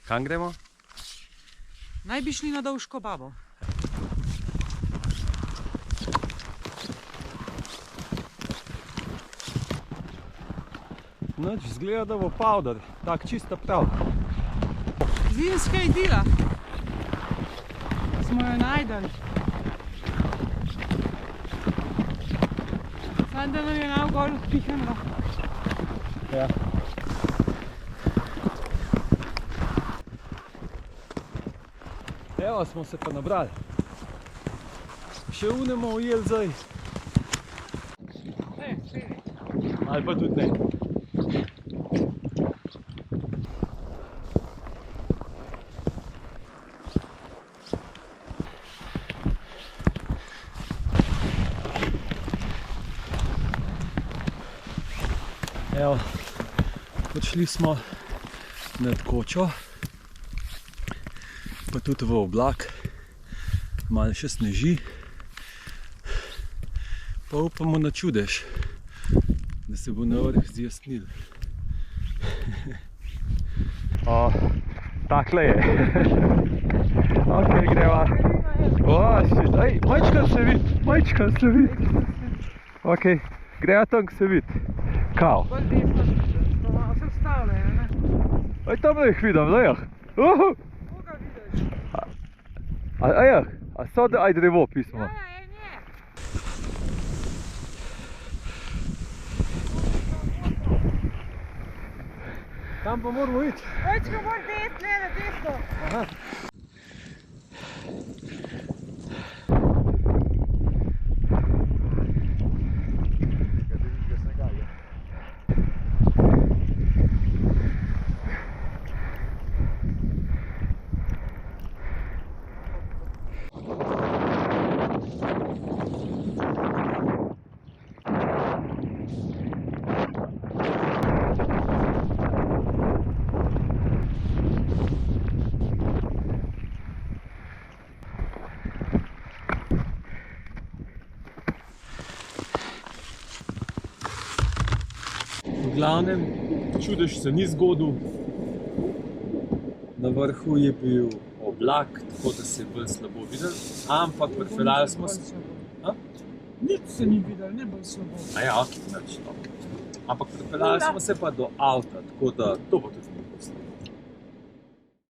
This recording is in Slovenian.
Kam gremo? Naj bi šli na Dovško babo. Noč izgleda, da bo powder, tak čisto prav. Zimska idila. Smo jo najdali. Samo da nam je navgor odpihnilo. Ja. Evo, smo se pa nabrali. Še unemo ujeli zdaj. Ali pa tudi ne. Evo, prišli smo nad kočo, pa tudi v oblak, malo še sneži, pa upamo na čudež, da se bo na vrh zjasnil. Takle je. Ok, greva. Ej, majčka se vidi. Ok, greva tam, ko se vidi. Kao. Bolj desno se vstavljajo, ne? Aj, tam jih vidim, da jah. Koga vidiš? A jah, a so da aj drevo pismo. Ja, je. Tam pa moramo iti. Ojčka, mora desno. Aha. V glavnem, čudež se ni zgodil. Na vrhu je bil oblak, tako da se je bolj slabo videl, ampak pripeljali smo se... Nič se ni videl, ne bolj slabo. Aja, ok, nič, ok. Ampak pripeljali smo se pa do avta, tako da to bo tudi